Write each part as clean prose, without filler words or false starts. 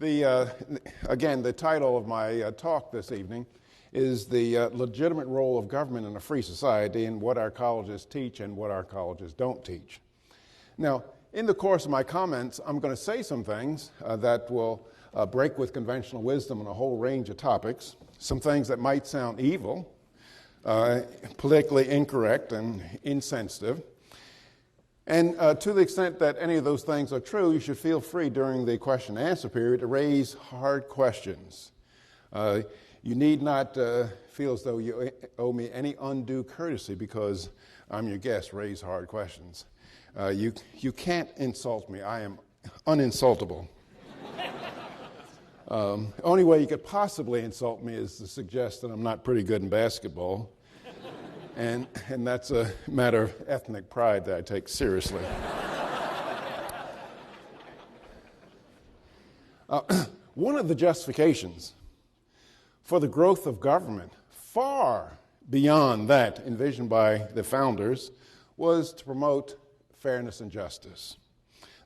Again, the title of my talk this evening is the legitimate role of government in a free society and what our colleges teach and what our colleges don't teach. Now, in the course of my comments, I'm going to say some things that will break with conventional wisdom on a whole range of topics, some things that might sound evil, politically incorrect and insensitive. And to the extent that any of those things are true, you should feel free during the question and answer period to raise hard questions. You need not feel as though you owe me any undue courtesy because I'm your guest. Raise hard questions. You can't insult me. I am uninsultable. Only way you could possibly insult me is to suggest that I'm not pretty good in basketball. And that's a matter of ethnic pride that I take seriously. One of the justifications for the growth of government, far beyond that envisioned by the founders, was to promote fairness and justice.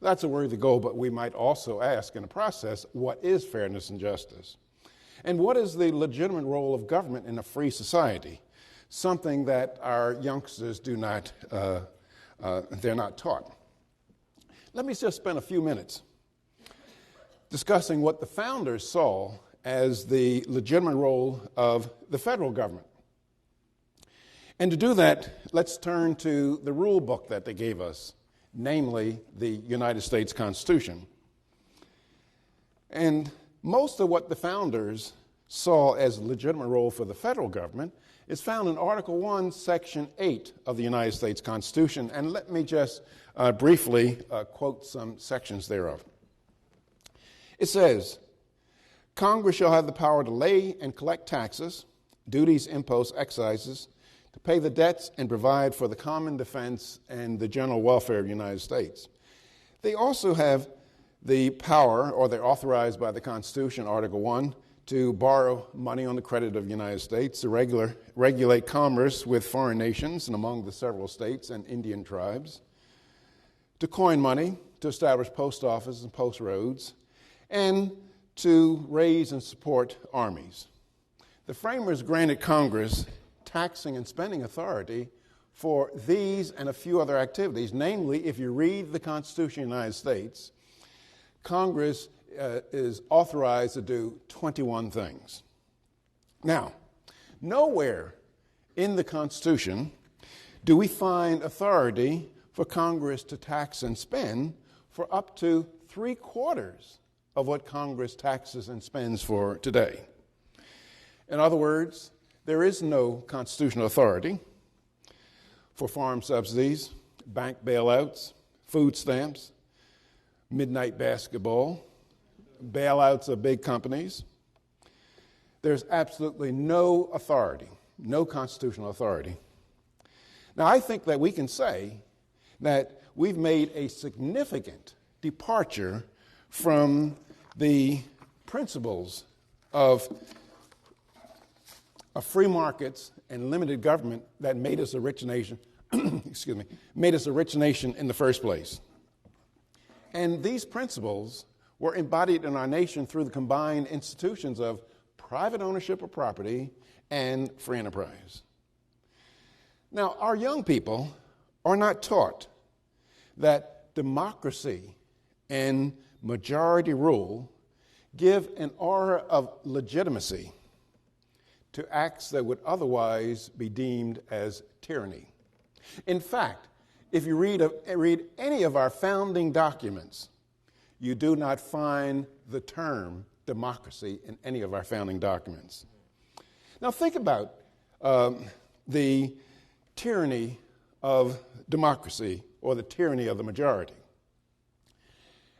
That's a worthy goal, but we might also ask in the process, what is fairness and justice? And what is the legitimate role of government in a free society? Something that our youngsters do not, they're not taught. Let me just spend a few minutes discussing what the founders saw as the legitimate role of the federal government. And to do that, let's turn to the rule book that they gave us, namely the United States Constitution. And most of what the founders saw as a legitimate role for the federal government is found in Article 1, Section 8 of the United States Constitution. And let me just briefly quote some sections thereof. It says, Congress shall have the power to lay and collect taxes, duties, imposts, excises, to pay the debts and provide for the common defense and the general welfare of the United States. They also have the power, or they're authorized by the Constitution, Article 1, to borrow money on the credit of the United States, to regulate commerce with foreign nations and among the several states and Indian tribes, to coin money, to establish post offices and post roads, and to raise and support armies. The framers granted Congress taxing and spending authority for these and a few other activities. Namely, if you read the Constitution of the United States, Congress is authorized to do 21 things. Now, nowhere in the Constitution do we find authority for Congress to tax and spend for up to 3/4 of what Congress taxes and spends for today. In other words, there is no constitutional authority for farm subsidies, bank bailouts, food stamps, midnight basketball, bailouts of big companies. There's absolutely no authority, no constitutional authority. Now, I think that we can say that we've made a significant departure from the principles of free markets and limited government that made us a rich nation, made us a rich nation in the first place. And these principles were embodied in our nation through the combined institutions of private ownership of property and free enterprise. Now, our young people are not taught that democracy and majority rule give an aura of legitimacy to acts that would otherwise be deemed as tyranny. In fact, if you read any of our founding documents, you do not find the term democracy in any of our founding documents. Now think about the tyranny of democracy or the tyranny of the majority.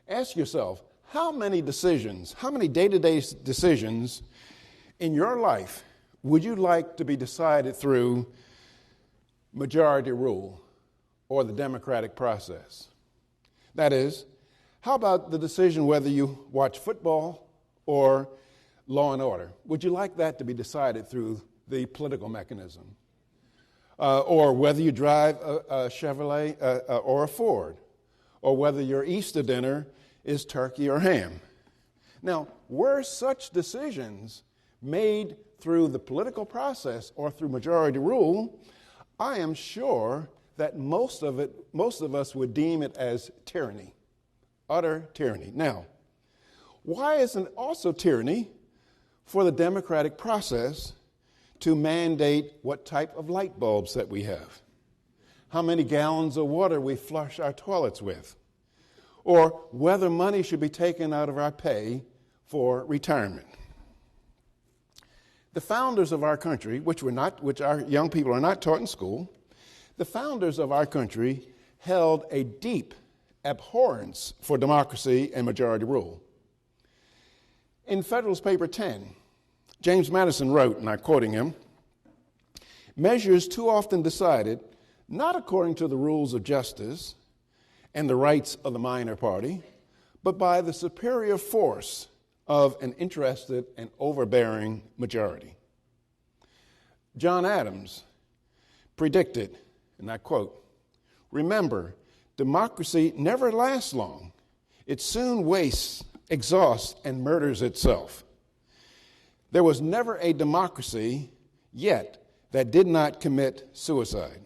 Ask yourself, how many day-to-day decisions in your life would you like to be decided through majority rule or the democratic process? That is, how about the decision whether you watch football or Law and Order? Would you like that to be decided through the political mechanism? Or whether you drive a Chevrolet or a Ford? Or whether your Easter dinner is turkey or ham? Now, were such decisions made through the political process or through majority rule, I am sure that most of us would deem it as tyranny, utter tyranny. Now, why isn't it also tyranny for the democratic process to mandate what type of light bulbs that we have, how many gallons of water we flush our toilets with, or whether money should be taken out of our pay for retirement? The founders of our country, which our young people are not taught in school, the founders of our country held a deep abhorrence for democracy and majority rule. In Federalist Paper 10, James Madison wrote, and I'm quoting him, "Measures too often decided not according to the rules of justice and the rights of the minor party, but by the superior force of an interested and overbearing majority." John Adams predicted, and I quote, "Remember, democracy never lasts long. It soon wastes, exhausts, and murders itself. There was never a democracy yet that did not commit suicide."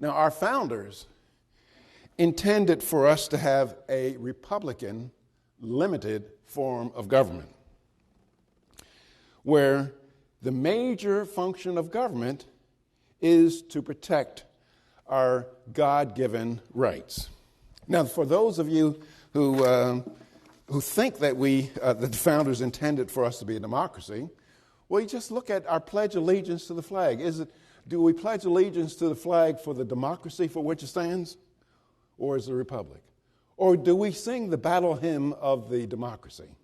Now, our founders intended for us to have a Republican, limited form of government, where the major function of government is to protect our God-given rights. Now, for those of you who think that the founders intended for us to be a democracy, well, you just look at our Pledge of Allegiance to the flag. Do we pledge allegiance to the flag for the democracy for which it stands, or is it a republic? Or do we sing the battle hymn of the democracy?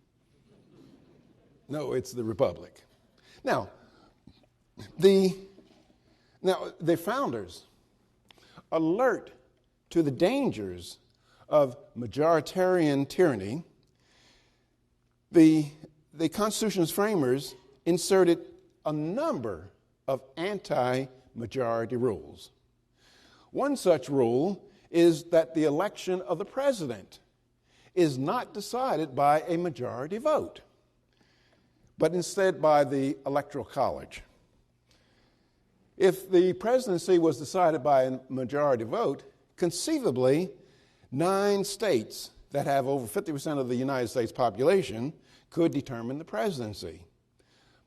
No, it's the republic. Now, the founders, alert to the dangers of majoritarian tyranny, the Constitution's framers inserted a number of anti-majority rules. One such rule is that the election of the president is not decided by a majority vote, but instead by the Electoral College. If the presidency was decided by a majority vote, conceivably 9 states that have over 50% of the United States population could determine the presidency.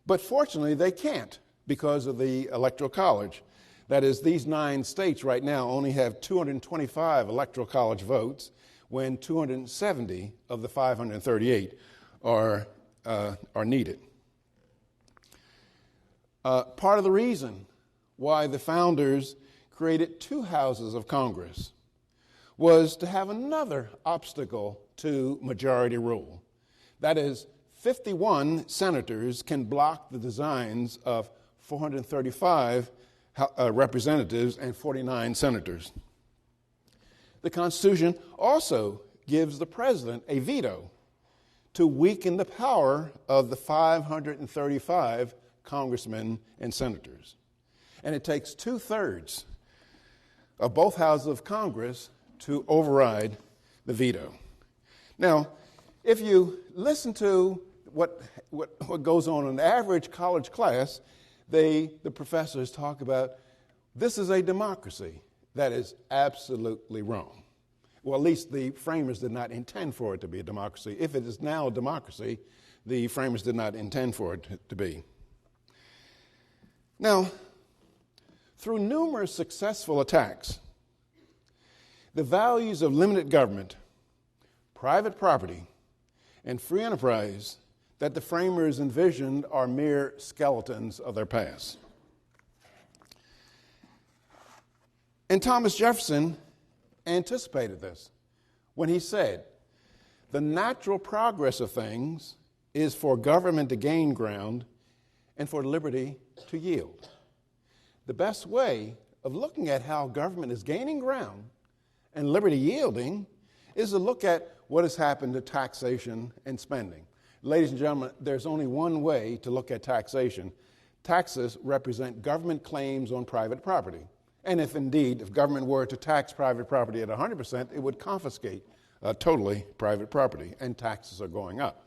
But fortunately, they can't because of the Electoral College. That is, these 9 states right now only have 225 Electoral College votes, when 270 of the 538 are needed. Part of the reason why the founders created 2 houses of Congress was to have another obstacle to majority rule. That is, 51 senators can block the designs of 435 representatives and 49 senators. The Constitution also gives the president a veto to weaken the power of the 535 congressmen and senators. And it takes 2/3 of both houses of Congress to override the veto. Now, if you listen to what goes on in the average college class, the professors talk about this is a democracy. That is absolutely wrong. Well, at least the framers did not intend for it to be a democracy. If it is now a democracy, the framers did not intend for it to be. Now, through numerous successful attacks, the values of limited government, private property, and free enterprise that the framers envisioned are mere skeletons of their past. And Thomas Jefferson anticipated this when he said, "The natural progress of things is for government to gain ground and for liberty to yield." The best way of looking at how government is gaining ground and liberty yielding is to look at what has happened to taxation and spending. Ladies and gentlemen, there's only one way to look at taxation. Taxes represent government claims on private property. And if government were to tax private property at 100%, it would confiscate totally private property, and taxes are going up.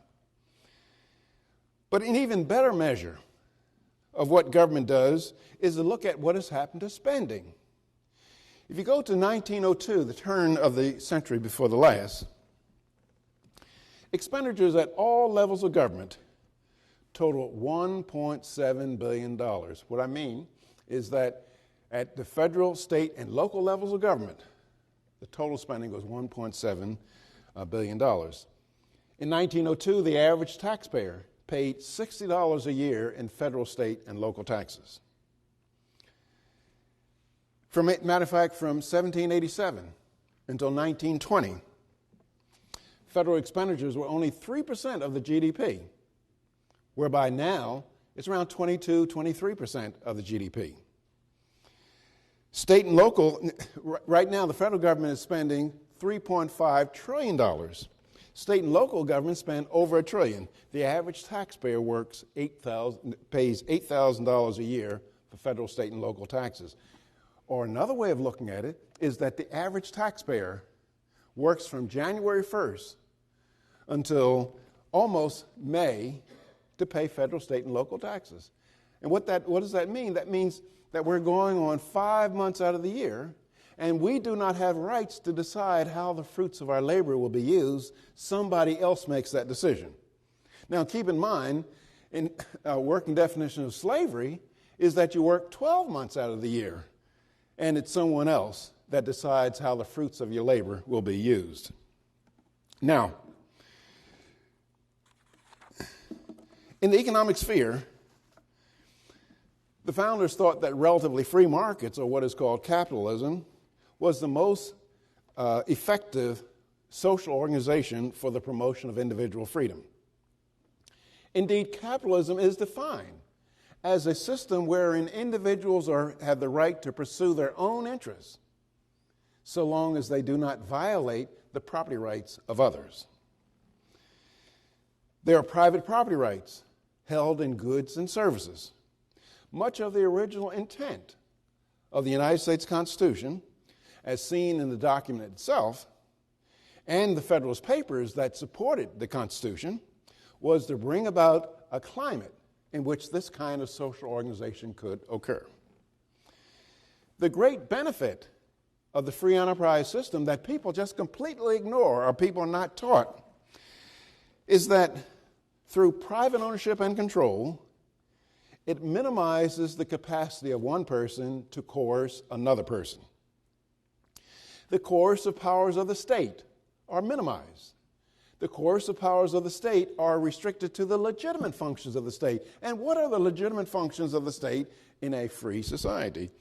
But an even better measure of what government does is to look at what has happened to spending. If you go to 1902, the turn of the century before the last, expenditures at all levels of government total $1.7 billion. What I mean is that at the federal, state, and local levels of government, the total spending was $1.7 billion. In 1902, the average taxpayer paid $60 a year in federal, state, and local taxes. Matter of fact, from 1787 until 1920, federal expenditures were only 3% of the GDP, whereby now it's around 22, 23% of the GDP. State and local, right now the federal government is spending $3.5 trillion. State and local governments spend over $1 trillion. The average taxpayer pays $8,000 a year for federal, state, and local taxes. Or another way of looking at it is that the average taxpayer works from January 1st until almost May to pay federal, state, and local taxes. And what does that mean? That means that we're going on 5 months out of the year, and we do not have rights to decide how the fruits of our labor will be used. Somebody else makes that decision. Now, keep in mind, in a working definition of slavery is that you work 12 months out of the year, and it's someone else that decides how the fruits of your labor will be used. Now, in the economic sphere, the founders thought that relatively free markets, or what is called capitalism, was the most effective social organization for the promotion of individual freedom. Indeed, capitalism is defined as a system wherein individuals have the right to pursue their own interests, so long as they do not violate the property rights of others. There are private property rights held in goods and services. Much of the original intent of the United States Constitution, as seen in the document itself, and the Federalist Papers that supported the Constitution, was to bring about a climate in which this kind of social organization could occur. The great benefit of the free enterprise system that people just completely ignore, or people are not taught, is that through private ownership and control, it minimizes the capacity of one person to coerce another person. The coercive powers of the state are minimized. The coercive powers of the state are restricted to the legitimate functions of the state. And what are the legitimate functions of the state in a free society?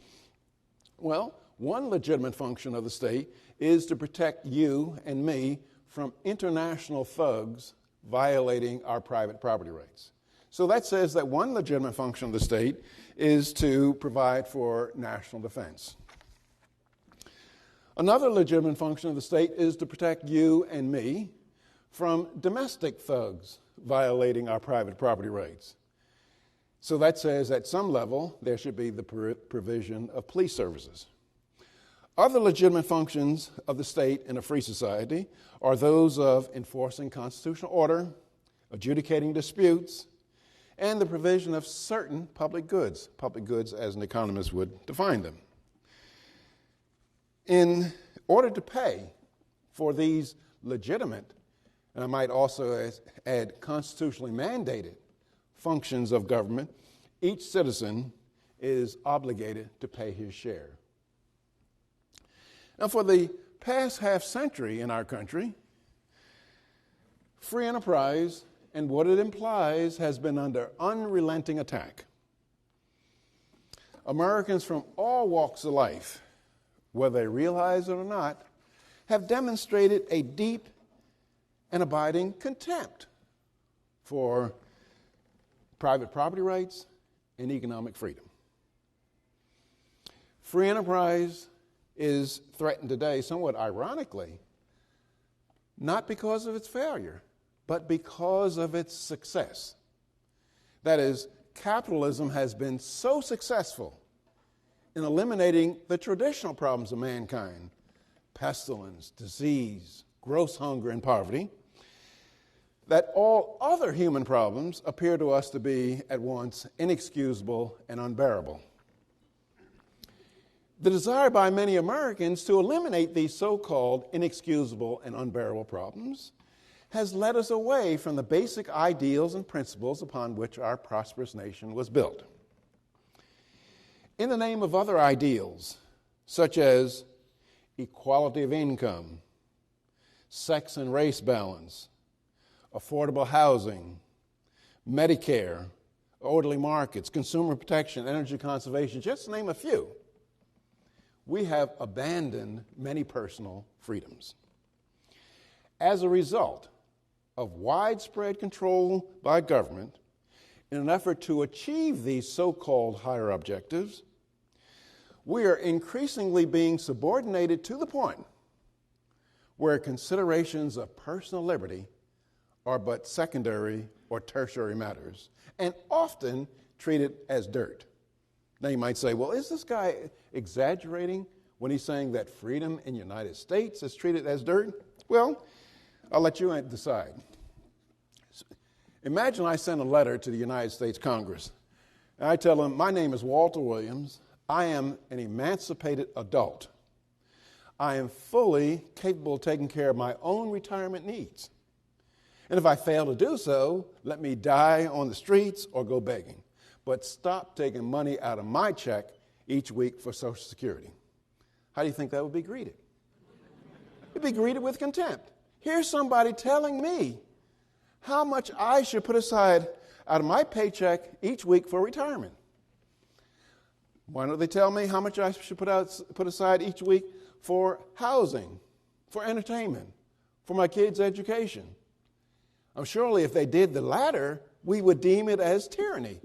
Well, one legitimate function of the state is to protect you and me from international thugs violating our private property rights. So that says that one legitimate function of the state is to provide for national defense. Another legitimate function of the state is to protect you and me from domestic thugs violating our private property rights. So that says at some level there should be the provision of police services. Other legitimate functions of the state in a free society are those of enforcing constitutional order, adjudicating disputes, and the provision of certain public goods as an economist would define them. In order to pay for these legitimate, and I might also add constitutionally mandated functions of government, each citizen is obligated to pay his share. Now, for the past half century in our country, free enterprise and what it implies has been under unrelenting attack. Americans from all walks of life, whether they realize it or not, have demonstrated a deep and abiding contempt for private property rights and economic freedom. Free enterprise is threatened today, somewhat ironically, not because of its failure, but because of its success. That is, capitalism has been so successful in eliminating the traditional problems of mankind, pestilence, disease, gross hunger and poverty, that all other human problems appear to us to be at once inexcusable and unbearable. The desire by many Americans to eliminate these so-called inexcusable and unbearable problems has led us away from the basic ideals and principles upon which our prosperous nation was built. In the name of other ideals, such as equality of income, sex and race balance, affordable housing, Medicare, orderly markets, consumer protection, energy conservation, just to name a few, we have abandoned many personal freedoms. As a result of widespread control by government in an effort to achieve these so-called higher objectives, we are increasingly being subordinated to the point where considerations of personal liberty are but secondary or tertiary matters, and often treated as dirt. Now you might say, well, is this guy exaggerating when he's saying that freedom in the United States is treated as dirt? Well, I'll let you decide. Imagine I send a letter to the United States Congress, and I tell them, my name is Walter Williams. I am an emancipated adult. I am fully capable of taking care of my own retirement needs. And if I fail to do so, let me die on the streets or go begging. But stop taking money out of my check each week for Social Security. How do you think that would be greeted? It'd be greeted with contempt. Here's somebody telling me how much I should put aside out of my paycheck each week for retirement. Why don't they tell me how much I should put aside each week for housing, for entertainment, for my kids' education? Surely if they did the latter, we would deem it as tyranny.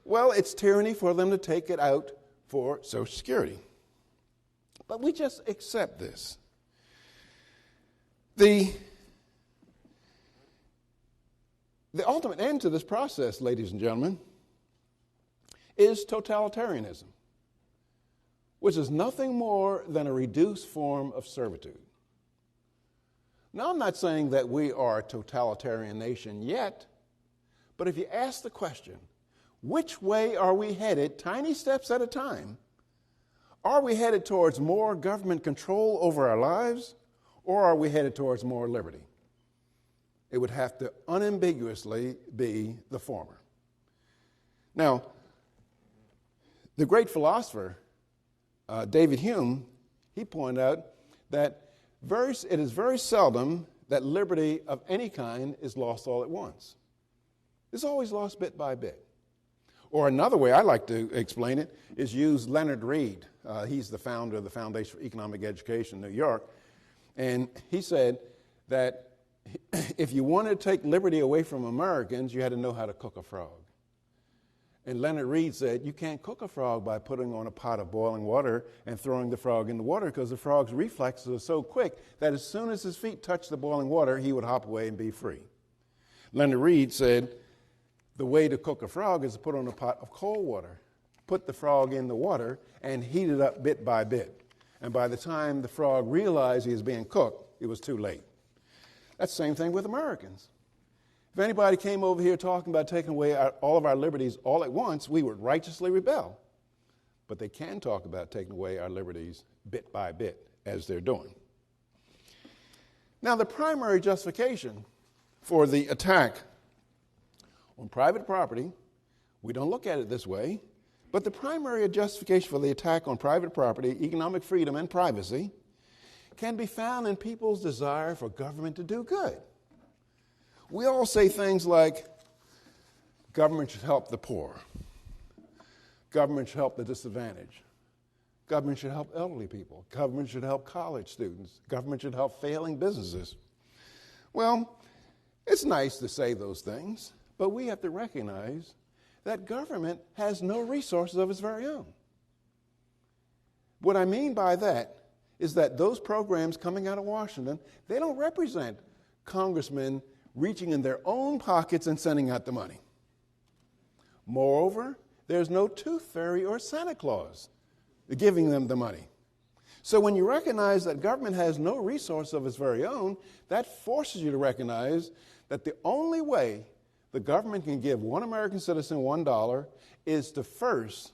Well, it's tyranny for them to take it out for Social Security. But we just accept this. The ultimate end to this process, ladies and gentlemen, is totalitarianism, which is nothing more than a reduced form of servitude. Now, I'm not saying that we are a totalitarian nation yet, but if you ask the question, which way are we headed, tiny steps at a time? Are we headed towards more government control over our lives, or are we headed towards more liberty? It would have to unambiguously be the former. Now, the great philosopher, David Hume, he pointed out that it is very seldom that liberty of any kind is lost all at once. It's always lost bit by bit. Or another way I like to explain it is use Leonard Read. He's the founder of the Foundation for Economic Education in New York. And he said that if you wanted to take liberty away from Americans, you had to know how to cook a frog. And Leonard Read said, you can't cook a frog by putting on a pot of boiling water and throwing the frog in the water, because the frog's reflexes are so quick that as soon as his feet touch the boiling water, he would hop away and be free. Leonard Read said, the way to cook a frog is to put on a pot of cold water, put the frog in the water, and heat it up bit by bit. And by the time the frog realized he was being cooked, it was too late. That's the same thing with Americans. If anybody came over here talking about taking away all of our liberties all at once, we would righteously rebel. But they can talk about taking away our liberties bit by bit, as they're doing. Now, the primary justification for the attack on private property, we don't look at it this way, but the primary justification for the attack on private property, economic freedom, and privacy can be found in people's desire for government to do good. We all say things like, government should help the poor. Government should help the disadvantaged. Government should help elderly people. Government should help college students. Government should help failing businesses. Well, it's nice to say those things, but we have to recognize that government has no resources of its very own. What I mean by that is that those programs coming out of Washington, they don't represent congressmen reaching in their own pockets and sending out the money. Moreover, there's no tooth fairy or Santa Claus giving them the money. So when you recognize that government has no resource of its very own, that forces you to recognize that the only way the government can give one American citizen $1 is to first,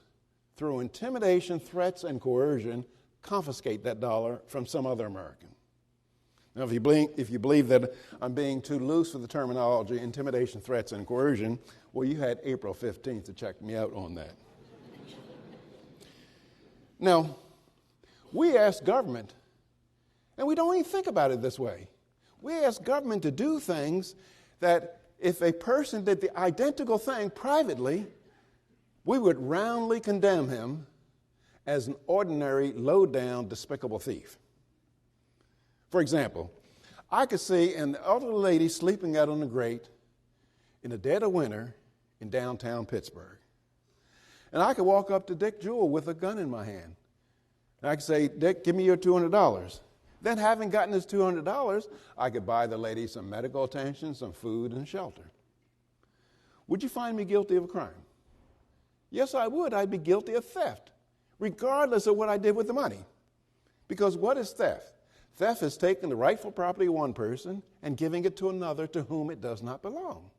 through intimidation, threats, and coercion, confiscate that dollar from some other American. Now, if you believe that I'm being too loose with the terminology, intimidation, threats, and coercion, well, you had April 15th to check me out on that. Now, we ask government, and we don't even think about it this way. We ask government to do things that if a person did the identical thing privately, we would roundly condemn him as an ordinary, low-down, despicable thief. For example, I could see an elderly lady sleeping out on the grate in the dead of winter in downtown Pittsburgh. And I could walk up to Dick Jewell with a gun in my hand. And I could say, Dick, give me your $200. Then, having gotten his $200, I could buy the lady some medical attention, some food, and shelter. Would you find me guilty of a crime? Yes, I would. I'd be guilty of theft, regardless of what I did with the money. Because what is theft? Theft is taking the rightful property of one person and giving it to another to whom it does not belong.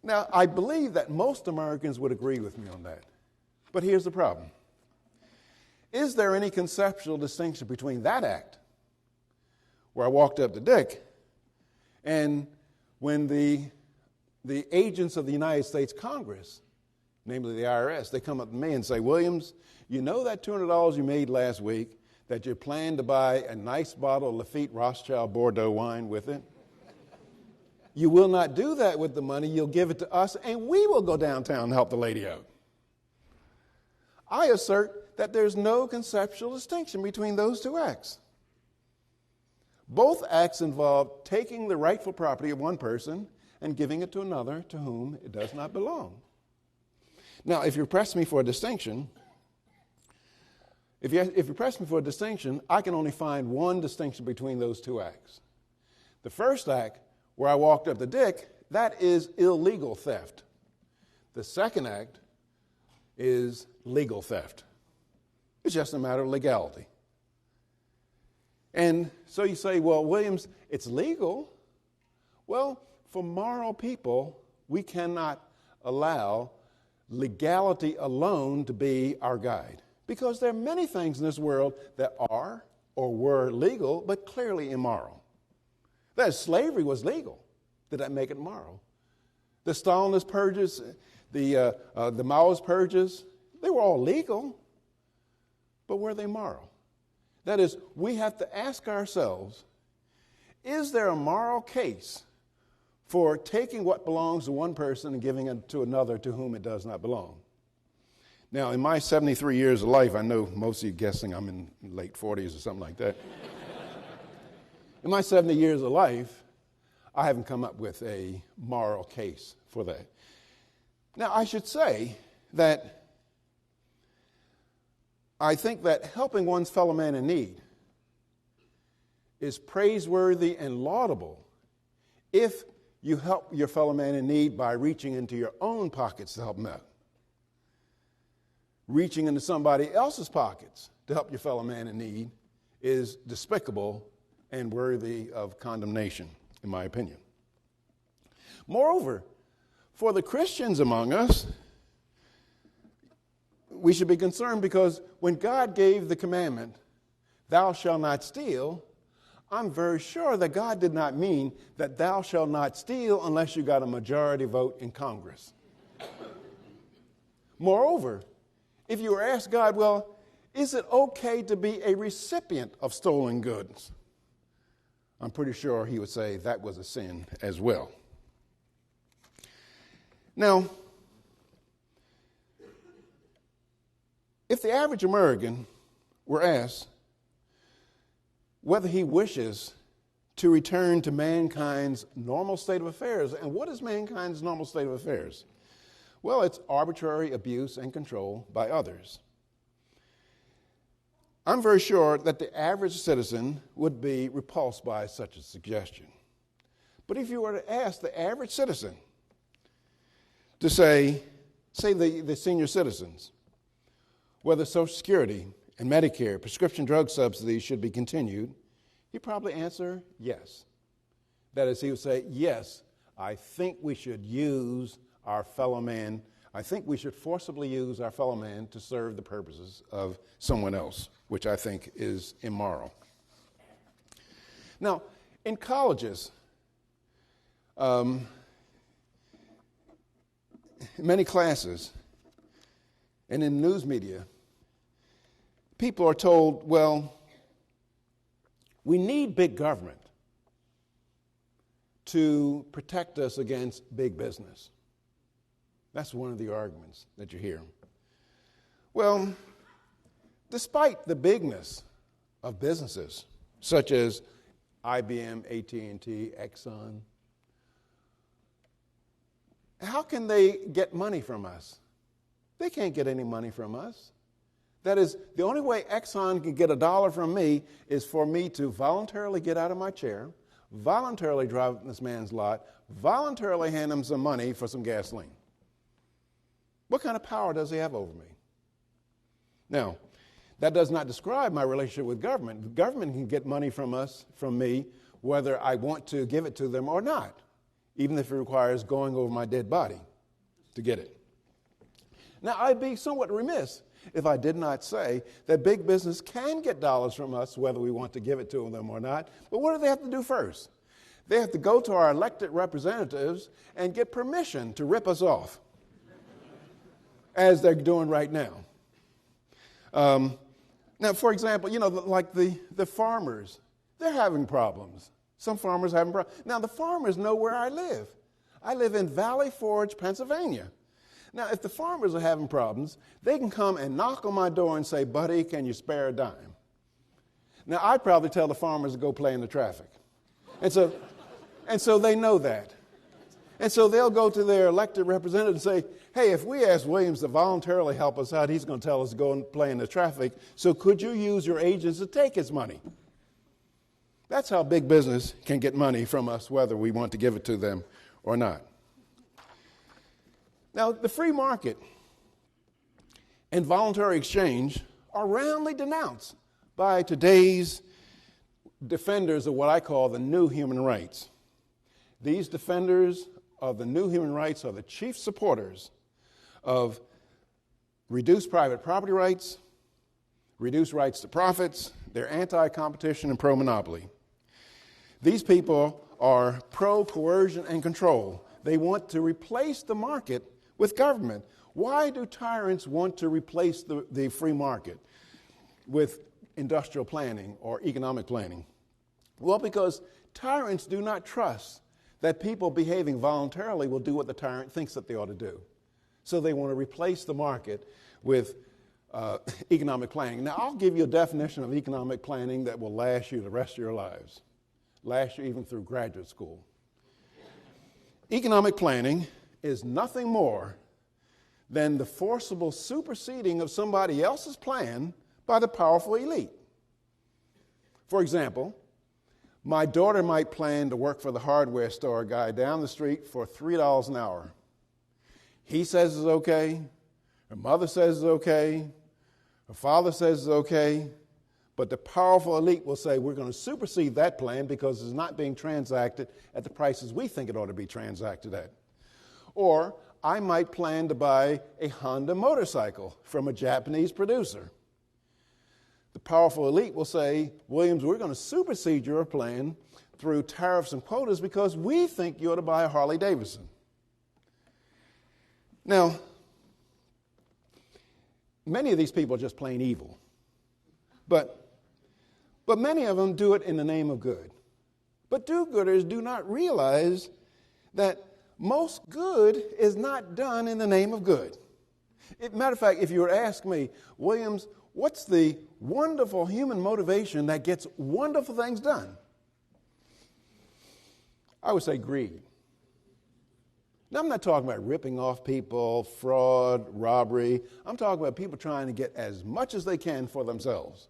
Now, I believe that most Americans would agree with me on that. But here's the problem. Is there any conceptual distinction between that act, where I walked up to Dick, and when the agents of the United States Congress, namely the IRS, they come up to me and say, Williams, you know that $200 you made last week that you planned to buy a nice bottle of Lafite Rothschild Bordeaux wine with it? You will not do that with the money. You'll give it to us, and we will go downtown and help the lady out. I assert that there's no conceptual distinction between those two acts. Both acts involve taking the rightful property of one person and giving it to another to whom it does not belong. Now, if you press me for a distinction, if you press me for a distinction, I can only find one distinction between those two acts. The first act, where I walked up to Dick, that is illegal theft. The second act is legal theft. It's just a matter of legality. And so you say, well, Williams, it's legal. Well, for moral people, we cannot allow legality alone to be our guide. Because there are many things in this world that are or were legal, but clearly immoral. That is, slavery was legal. Did that make it moral? The Stalinist purges, the Maoist purges, they were all legal, but were they moral? That is, we have to ask ourselves, is there a moral case for taking what belongs to one person and giving it to another to whom it does not belong? Now, in my 73 years of life, I know most of you guessing I'm in late 40s or something like that. In my 70 years of life, I haven't come up with a moral case for that. Now, I should say that I think that helping one's fellow man in need is praiseworthy and laudable if you help your fellow man in need by reaching into your own pockets to help him out. Reaching into somebody else's pockets to help your fellow man in need is despicable and worthy of condemnation, in my opinion. Moreover, for the Christians among us, we should be concerned because when God gave the commandment, thou shalt not steal, I'm very sure that God did not mean that thou shalt not steal unless you got a majority vote in Congress. Moreover, if you were asked God, well, is it okay to be a recipient of stolen goods? I'm pretty sure he would say that was a sin as well. Now, if the average American were asked whether he wishes to return to mankind's normal state of affairs, and what is mankind's normal state of affairs? Well, it's arbitrary abuse and control by others. I'm very sure that the average citizen would be repulsed by such a suggestion. But if you were to ask the average citizen to say the senior citizens, whether Social Security and Medicare, prescription drug subsidies should be continued, he'd probably answer yes. That is, he would say, yes, I think we should use our fellow man. I think we should forcibly use our fellow man to serve the purposes of someone else, which I think is immoral. Now, in colleges, many classes, and in news media, people are told, well, we need big government to protect us against big business. That's one of the arguments that you hear. Well, despite the bigness of businesses, such as IBM, AT&T, Exxon, how can they get money from us? They can't get any money from us. That is, the only way Exxon can get $1 from me is for me to voluntarily get out of my chair, voluntarily drive up this man's lot, voluntarily hand him some money for some gasoline. What kind of power does he have over me? Now, that does not describe my relationship with government. The government can get money from me, whether I want to give it to them or not, even if it requires going over my dead body to get it. Now, I'd be somewhat remiss if I did not say that big business can get dollars from us, whether we want to give it to them or not. But what do they have to do first? They have to go to our elected representatives and get permission to rip us off, as they're doing right now. Now, for example, like the farmers, they're having problems. Some farmers are having problems. Now, the farmers know where I live. I live in Valley Forge, Pennsylvania. Now, if the farmers are having problems, they can come and knock on my door and say, buddy, can you spare a dime? Now, I'd probably tell the farmers to go play in the traffic. And so they know that. And so they'll go to their elected representative and say, hey, if we ask Williams to voluntarily help us out, he's going to tell us to go and play in the traffic. So could you use your agents to take his money? That's how big business can get money from us, whether we want to give it to them or not. Now, the free market and voluntary exchange are roundly denounced by today's defenders of what I call the new human rights. These defenders of the new human rights are the chief supporters of reduced private property rights, reduced rights to profits. They're anti-competition and pro-monopoly. These people are pro-coercion and control. They want to replace the market with government. Why do tyrants want to replace the free market with industrial planning or economic planning? Well, because tyrants do not trust that people behaving voluntarily will do what the tyrant thinks that they ought to do. So they want to replace the market with economic planning. Now, I'll give you a definition of economic planning that will last you the rest of your lives, last you even through graduate school. Economic planning is nothing more than the forcible superseding of somebody else's plan by the powerful elite. For example, my daughter might plan to work for the hardware store guy down the street for $3 an hour. He says it's okay. Her mother says it's okay. Her father says it's okay. But the powerful elite will say, we're going to supersede that plan because it's not being transacted at the prices we think it ought to be transacted at. Or I might plan to buy a Honda motorcycle from a Japanese producer. The powerful elite will say, Williams, we're going to supersede your plan through tariffs and quotas because we think you ought to buy a Harley Davidson. Now, many of these people are just plain evil. But many of them do it in the name of good. But do-gooders do not realize that most good is not done in the name of good. Matter of fact, if you were to ask me, Williams, what's the wonderful human motivation that gets wonderful things done? I would say greed. Now, I'm not talking about ripping off people, fraud, robbery. I'm talking about people trying to get as much as they can for themselves.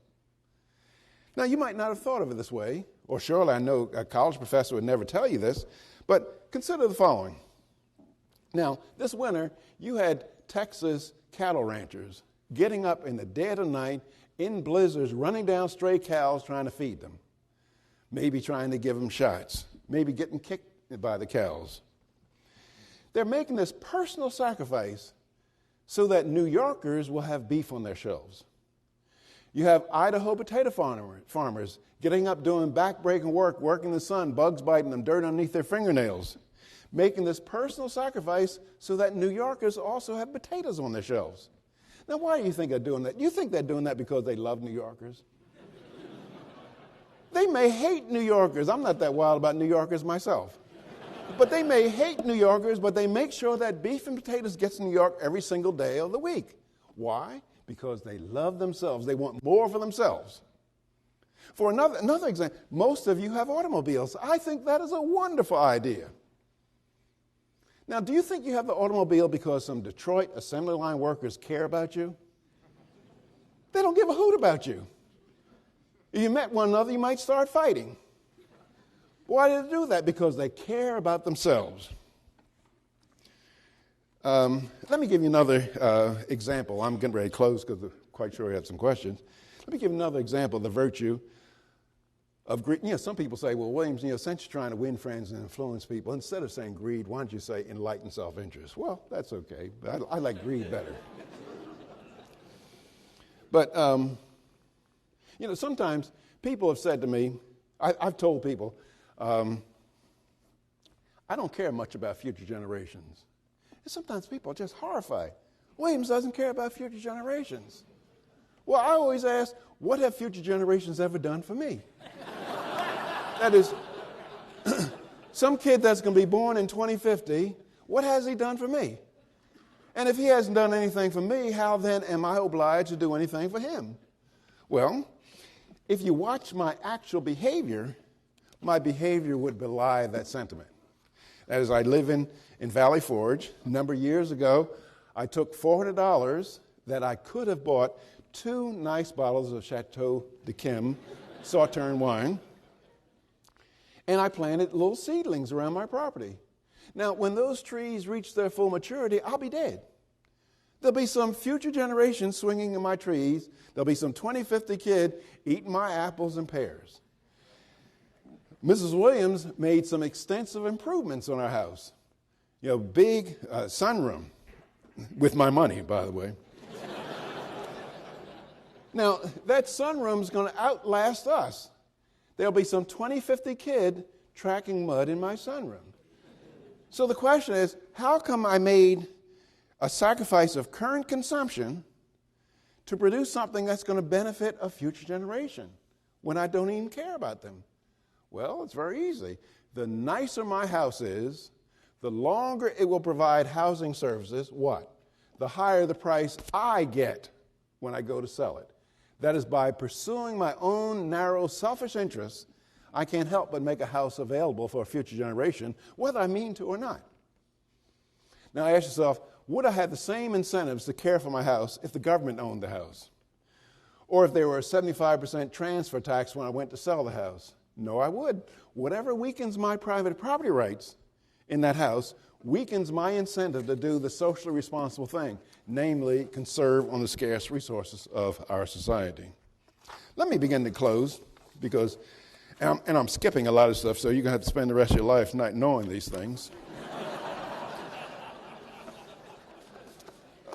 Now, you might not have thought of it this way, or surely I know a college professor would never tell you this, but consider the following. Now, this winter, you had Texas cattle ranchers getting up in the dead of night, in blizzards, running down stray cows trying to feed them, maybe trying to give them shots, maybe getting kicked by the cows. They're making this personal sacrifice so that New Yorkers will have beef on their shelves. You have Idaho potato farmers getting up doing back-breaking work, working in the sun, bugs biting them, dirt underneath their fingernails, making this personal sacrifice so that New Yorkers also have potatoes on their shelves. Now, why do you think they're doing that? You think they're doing that because they love New Yorkers? They may hate New Yorkers. I'm not that wild about New Yorkers myself. But they may hate New Yorkers, but they make sure that beef and potatoes gets to New York every single day of the week. Why? Because they love themselves. They want more for themselves. For another example, most of you have automobiles. I think that is a wonderful idea. Now, do you think you have the automobile because some Detroit assembly line workers care about you? They don't give a hoot about you. If you met one another, you might start fighting. Why do they do that? Because they care about themselves. Let me give you another example. I'm getting ready to close because I'm quite sure you had some questions. Let me give you another example of the virtue of greed. Some people say, well, Williams, since you're trying to win friends and influence people, instead of saying greed, why don't you say enlightened self-interest? Well, that's okay. I like greed better. But, sometimes people have said to me, I've told people, I don't care much about future generations. And sometimes people are just horrified. Williams doesn't care about future generations. Well, I always ask, what have future generations ever done for me? That is, some kid that's going to be born in 2050, what has he done for me? And if he hasn't done anything for me, how then am I obliged to do anything for him? Well, if you watch my actual behavior, my behavior would belie that sentiment. That is, I live in Valley Forge. A number of years ago, I took $400 that I could have bought 2 nice bottles of Chateau de Kim Sauterne wine, and I planted little seedlings around my property. Now, when those trees reach their full maturity, I'll be dead. There'll be some future generation swinging in my trees. There'll be some 2050 kid eating my apples and pears. Mrs. Williams made some extensive improvements on our house. Big sunroom, with my money, by the way. Now, that sunroom is going to outlast us. There'll be some 2050 kid tracking mud in my sunroom. So the question is, how come I made a sacrifice of current consumption to produce something that's going to benefit a future generation when I don't even care about them? Well, it's very easy. The nicer my house is, the longer it will provide housing services, what? The higher the price I get when I go to sell it. That is, by pursuing my own narrow, selfish interests, I can't help but make a house available for a future generation, whether I mean to or not. Now, ask yourself, would I have the same incentives to care for my house if the government owned the house? Or if there were a 75% transfer tax when I went to sell the house? No, I would. Whatever weakens my private property rights in that house weakens my incentive to do the socially responsible thing, namely conserve on the scarce resources of our society. Let me begin to close because, and I'm skipping a lot of stuff, so you're going to have to spend the rest of your life not knowing these things.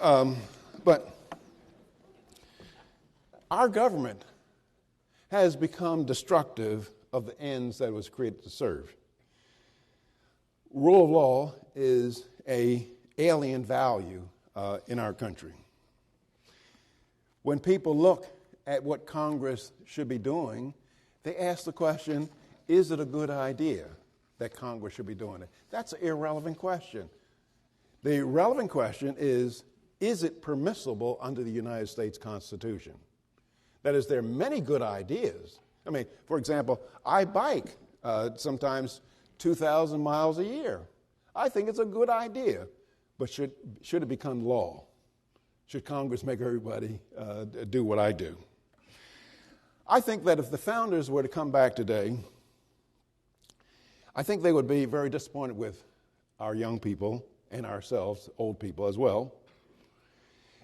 But our government has become destructive of the ends that it was created to serve. Rule of law is an alien value in our country. When people look at what Congress should be doing, they ask the question, is it a good idea that Congress should be doing it? That's an irrelevant question. The relevant question is it permissible under the United States Constitution? That is, there are many good ideas. I mean, for example, I bike sometimes 2,000 miles a year. I think it's a good idea, but should it become law? Should Congress make everybody do what I do? I think that if the founders were to come back today, I think they would be very disappointed with our young people and ourselves, old people as well.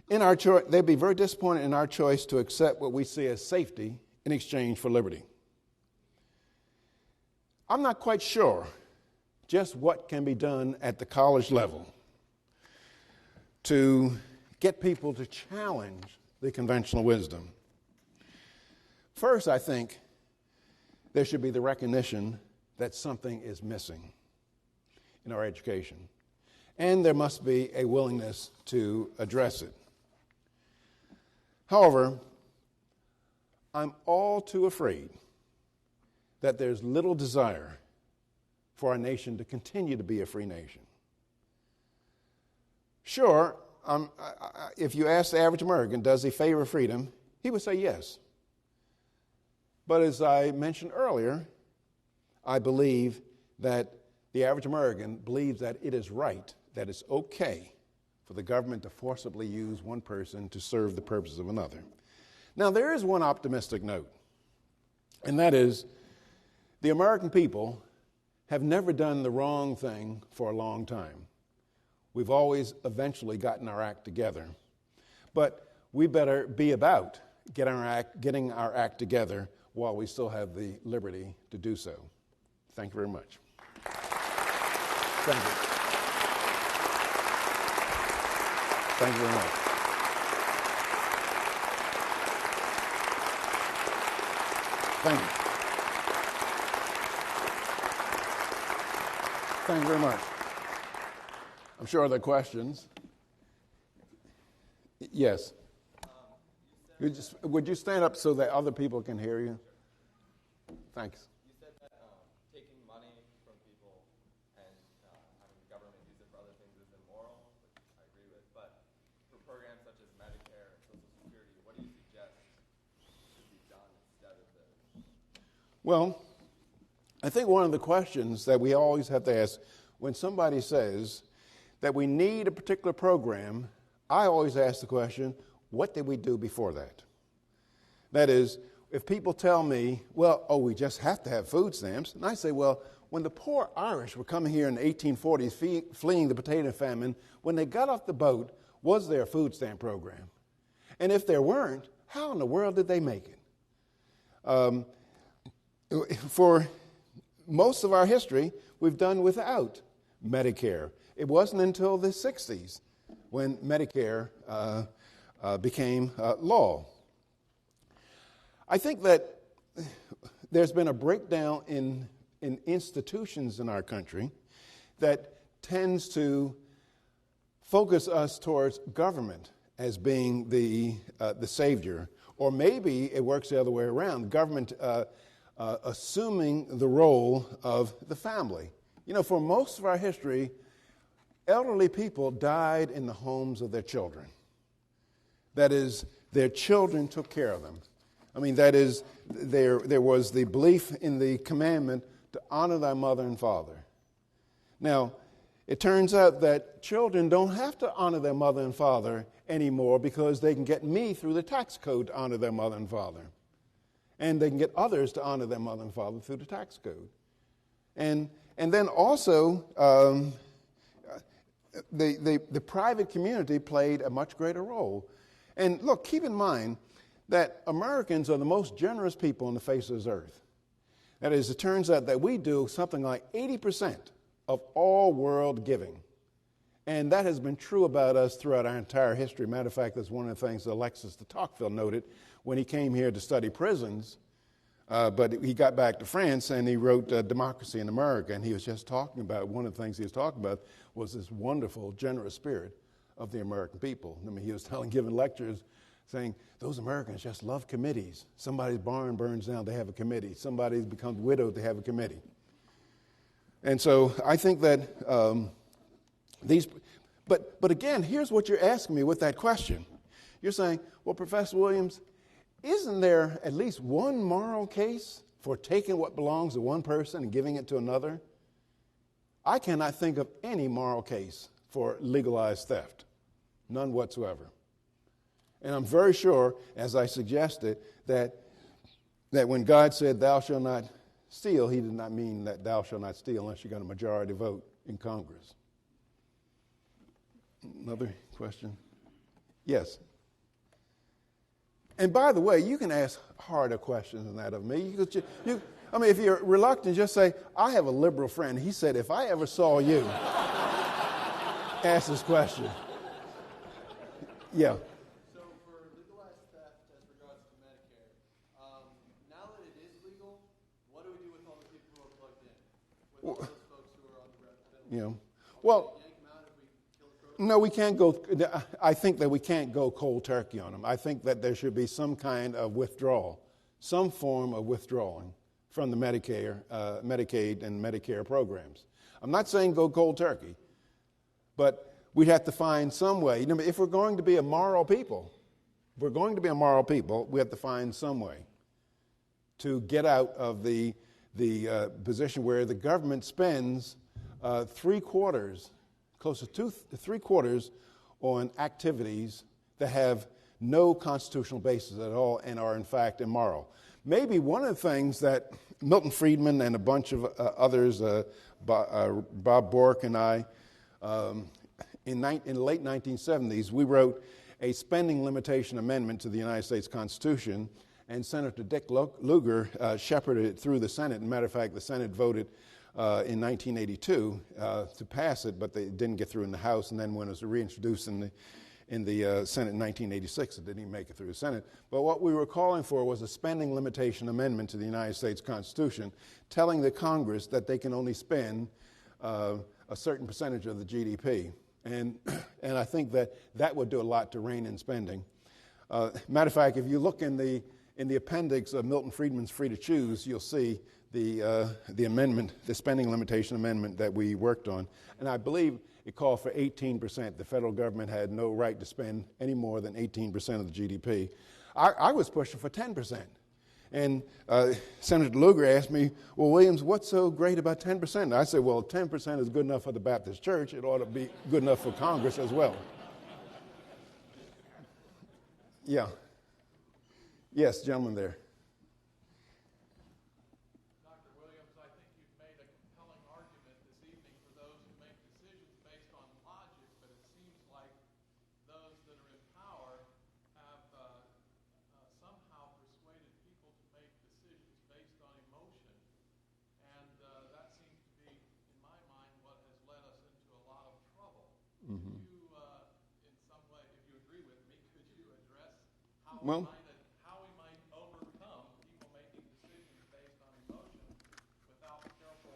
They'd be very disappointed in our choice to accept what we see as safety in exchange for liberty. I'm not quite sure just what can be done at the college level to get people to challenge the conventional wisdom. First, I think there should be the recognition that something is missing in our education, and there must be a willingness to address it. However, I'm all too afraid that there's little desire for our nation to continue to be a free nation. Sure, if you ask the average American, does he favor freedom, he would say yes. But as I mentioned earlier, I believe that the average American believes that it is right, that it's okay for the government to forcibly use one person to serve the purposes of another. Now, there is one optimistic note, and that is the American people have never done the wrong thing for a long time. We've always eventually gotten our act together. But we better be about getting our act together while we still have the liberty to do so. Thank you very much. Thank you. Thank you very much. Thank you. Thank you very much. I'm sure there are questions. Yes. Would you stand up so that other people can hear you? Thanks. You said that taking money from people and having the government use it for other things is immoral, which I agree with. But for programs such as Medicare and Social Security, what do you suggest should be done instead of this? Well, I think one of the questions that we always have to ask when somebody says that we need a particular program, I always ask the question, what did we do before that? That is, if people tell me, we just have to have food stamps, and I say, well, when the poor Irish were coming here in the 1840s fleeing the potato famine, when they got off the boat, was there a food stamp program? And if there weren't, how in the world did they make it? For most of our history, we've done without Medicare. It wasn't until the 60s when Medicare became law. I think that there's been a breakdown in institutions in our country that tends to focus us towards government as being the savior, or maybe it works the other way around, government assuming the role of the family. You know, for most of our history, elderly people died in the homes of their children. That is, their children took care of them. I mean, that is, there was the belief in the commandment to honor thy mother and father. Now, it turns out that children don't have to honor their mother and father anymore because they can get me through the tax code to honor their mother and father. And they can get others to honor their mother and father through the tax code. And then also, the private community played a much greater role. And look, keep in mind that Americans are the most generous people on the face of this earth. That is, it turns out that we do something like 80% of all world giving. And that has been true about us throughout our entire history. Matter of fact, that's one of the things that Alexis de Tocqueville noted when he came here to study prisons. But he got back to France and he wrote Democracy in America. And he was just talking about, one of the things he was talking about was this wonderful, generous spirit of the American people. I mean, he was giving lectures saying, those Americans just love committees. Somebody's barn burns down, they have a committee. Somebody becomes widowed, they have a committee. And so I think that but again, here's what you're asking me with that question. You're saying, well, Professor Williams, isn't there at least one moral case for taking what belongs to one person and giving it to another? I cannot think of any moral case for legalized theft. None whatsoever. And I'm very sure, as I suggested, that when God said, thou shalt not steal, he did not mean that thou shalt not steal unless you got a majority vote in Congress. Another question? Yes. And by the way, you can ask harder questions than that of me. If you're reluctant, just say, I have a liberal friend. He said, if I ever saw you, ask this question. Yeah. So for legalized theft as regards to Medicare, now that it is legal, what do we do with all the people who are plugged in? With all those folks who are on the middle? Yeah. Well, no, we can't go. I think that we can't go cold turkey on them. I think that there should be some kind of withdrawal, some form of withdrawing from the Medicaid and Medicare programs. I'm not saying go cold turkey, but we'd have to find some way. If we're going to be a moral people, we have to find some way to get out of the position where the government spends close to three-quarters on activities that have no constitutional basis at all and are in fact immoral. Maybe one of the things that Milton Friedman and a bunch of others, Bob Bork and I, in the late 1970s, we wrote a spending limitation amendment to the United States Constitution, and Senator Dick Lugar shepherded it through the Senate. As a matter of fact, the Senate voted in 1982 to pass it, but they didn't get through in the House, and then when it was reintroduced in the Senate in 1986, it didn't even make it through the Senate. But what we were calling for was a spending limitation amendment to the United States Constitution, telling the Congress that they can only spend a certain percentage of the GDP. And I think that would do a lot to rein in spending. Matter of fact, if you look in the appendix of Milton Friedman's Free to Choose, you'll see the amendment, the spending limitation amendment that we worked on. And I believe it called for 18%. The federal government had no right to spend any more than 18% of the GDP. I was pushing for 10%. And Senator Lugar asked me, well, Williams, what's so great about 10%? And I said, well, 10% is good enough for the Baptist Church. It ought to be good enough for Congress as well. Yeah. Yes, gentleman there. Dr. Williams, I think you've made a compelling argument this evening for those who make decisions based on logic, but it seems like those that are in power have somehow persuaded people to make decisions based on emotion, and that seems to be, in my mind, what has led us into a lot of trouble. Mm-hmm. Could you, in some way, if you agree with me, could you address how Well, we might overcome people making decisions based on emotion without careful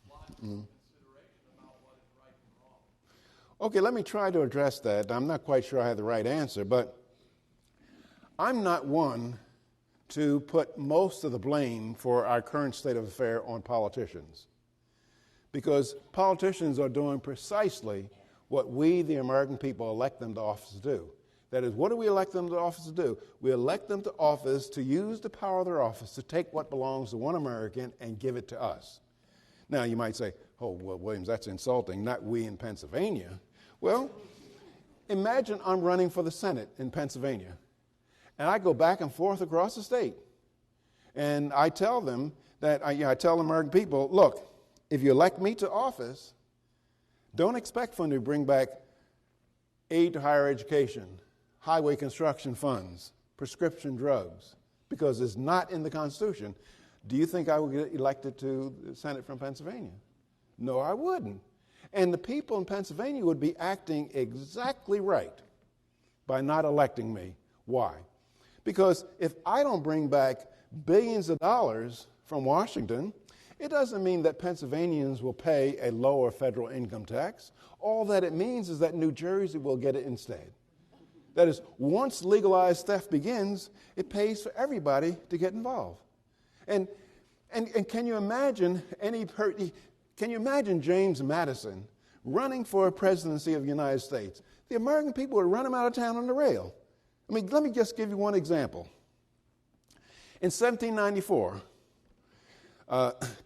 logical consideration about what is right and wrong? okay, let me try to address that. I'm not quite sure I have the right answer, but I'm not one to put most of the blame for our current state of affairs on politicians, because politicians are doing precisely what we, the American people, elect them to office to do. That is, what do we elect them to office to do? We elect them to office to use the power of their office to take what belongs to one American and give it to us. Now, you might say, oh, well, Williams, that's insulting, not we in Pennsylvania. Well, imagine I'm running for the Senate in Pennsylvania, and I go back and forth across the state. And I tell them that, I tell the American people, look, if you elect me to office, don't expect for me to bring back aid to higher education, highway construction funds, prescription drugs, because it's not in the Constitution. Do you think I would get elected to the Senate from Pennsylvania? No, I wouldn't. And the people in Pennsylvania would be acting exactly right by not electing me. Why? Because if I don't bring back billions of dollars from Washington, it doesn't mean that Pennsylvanians will pay a lower federal income tax. All that it means is that New Jersey will get it instead. That is, once legalized theft begins, it pays for everybody to get involved. And can you imagine can you imagine James Madison running for a presidency of the United States? The American people would run him out of town on the rail. I mean, let me just give you one example. In 1794,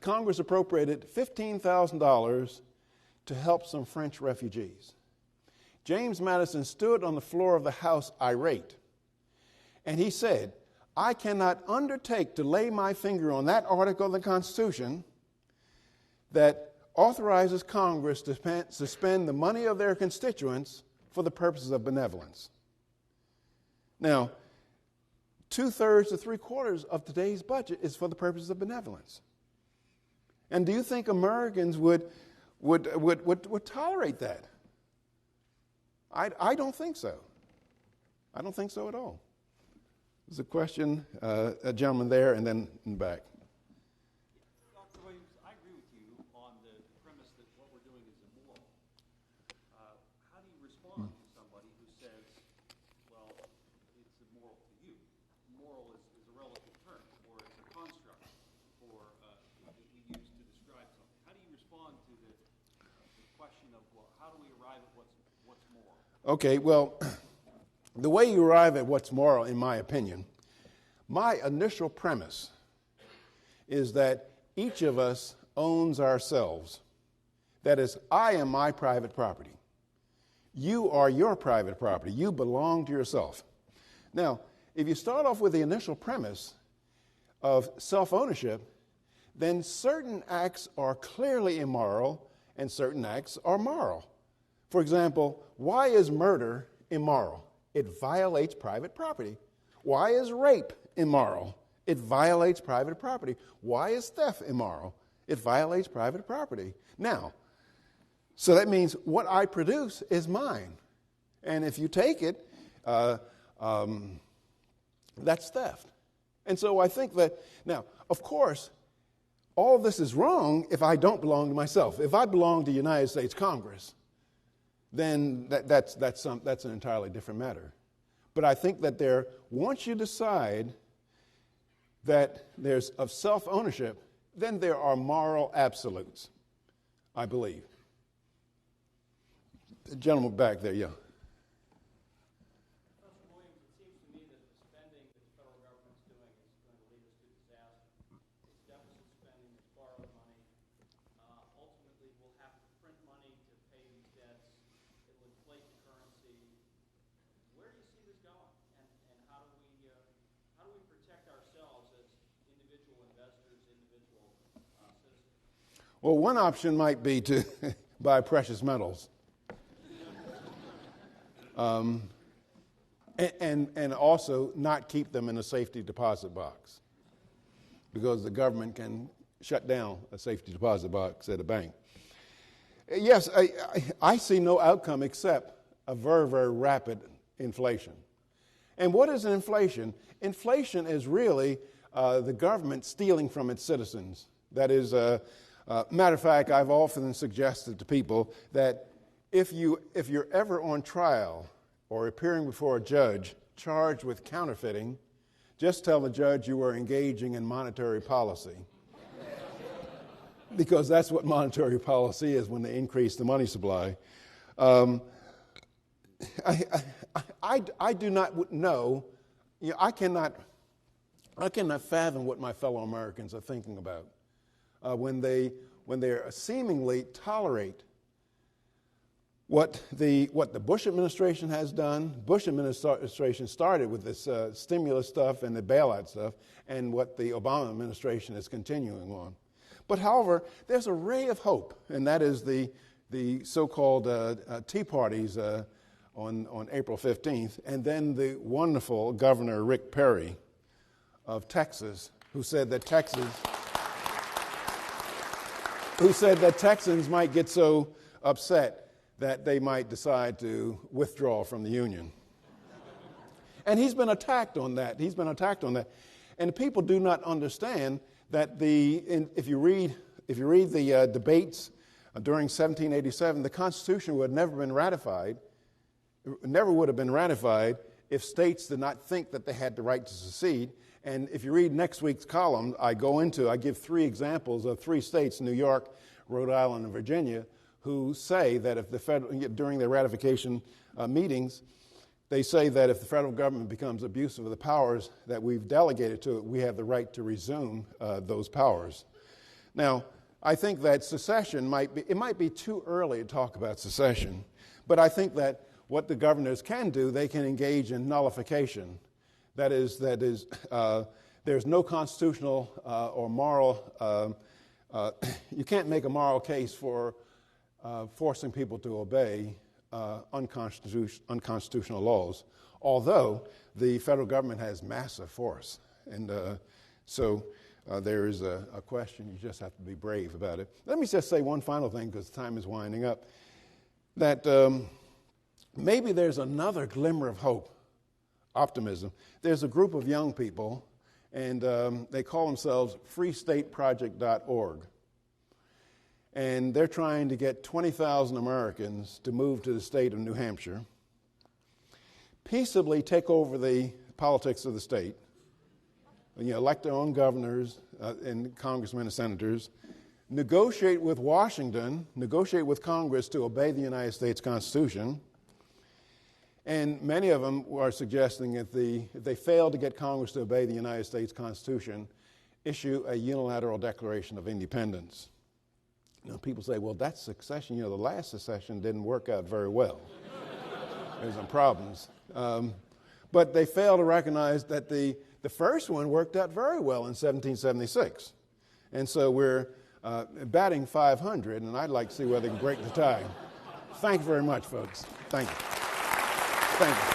Congress appropriated $15,000 to help some French refugees. James Madison stood on the floor of the House irate, and he said, I cannot undertake to lay my finger on that article of the Constitution that authorizes Congress to spend the money of their constituents for the purposes of benevolence. Now, 2/3 to 3/4 of today's budget is for the purposes of benevolence. And do you think Americans would tolerate that? I don't think so. I don't think so at all. There's a question, a gentleman there, and then in the back. Dr. Williams, I agree with you on the premise that what we're doing is immoral. How do you respond to somebody who says, well, it's immoral to you? Moral is a relative term, or it's a construct that we use to describe something. How do you respond to the question of, well, how do we arrive at what's moral? Okay, well, the way you arrive at what's moral, in my opinion, my initial premise is that each of us owns ourselves. That is, I am my private property. You are your private property. You belong to yourself. Now, if you start off with the initial premise of self-ownership, then certain acts are clearly immoral and certain acts are moral. For example, why is murder immoral? It violates private property. Why is rape immoral? It violates private property. Why is theft immoral? It violates private property. Now, so that means what I produce is mine. And if you take it, that's theft. And so I think that, now, of course, all this is wrong if I don't belong to myself. If I belong to the United States Congress, then that's an entirely different matter. But I think that once you decide that there's of self-ownership, then there are moral absolutes, I believe. The gentleman back there, yeah. Professor Williams, it seems to me that the spending that the federal government's doing is going to lead us to disaster. It's deficit spending, it's borrowed money. Ultimately, we'll have to print money to pay these debts. It will inflate the currency. Where do you see this going? And how do we protect ourselves as individual investors, individual citizens? Well, one option might be to buy precious metals. And also not keep them in a safety deposit box, because the government can shut down a safety deposit box at a bank. Yes, I see no outcome except a very, very rapid inflation. And what is an inflation? Inflation is really the government stealing from its citizens. That is, matter of fact, I've often suggested to people that if you're ever on trial or appearing before a judge charged with counterfeiting, just tell the judge you were engaging in monetary policy. Because that's what monetary policy is when they increase the money supply. I do not know, I cannot fathom what my fellow Americans are thinking about when they seemingly tolerate what the Bush administration has done. Bush administration started with this stimulus stuff and the bailout stuff, and what the Obama administration is continuing on. But however, there's a ray of hope, and that is the so-called Tea Parties on April 15th, and then the wonderful Governor Rick Perry of Texas, who said that Texans might get so upset that they might decide to withdraw from the Union. And he's been attacked on that. And people do not understand that if you read the debates during 1787, the Constitution would have never would have been ratified if states did not think that they had the right to secede. And if you read next week's column, I give 3 examples of 3 states, New York, Rhode Island, and Virginia, who say that if during their ratification meetings, they say that if the federal government becomes abusive of the powers that we've delegated to it, we have the right to resume those powers. Now, I think that secession might be too early to talk about secession, but I think that what the governors can do, they can engage in nullification. That is, there's no constitutional or moral, you can't make a moral case for forcing people to obey unconstitutional laws. although the federal government has massive force. And so there is a question. You just have to be brave about it. Let me just say one final thing, because time is winding up, that maybe there's another glimmer of hope, optimism. There's a group of young people, and they call themselves freestateproject.org. And they're trying to get 20,000 Americans to move to the state of New Hampshire, peaceably take over the politics of the state, elect their own governors and congressmen and senators, negotiate with Washington, negotiate with Congress to obey the United States Constitution. And many of them are suggesting if they fail to get Congress to obey the United States Constitution, issue a unilateral declaration of independence. People say, well, that's secession. The last secession didn't work out very well. There's some problems. But they fail to recognize that the first one worked out very well in 1776. And so we're batting 500, and I'd like to see whether they can break the tie. Thank you very much, folks. Thank you. Thank you.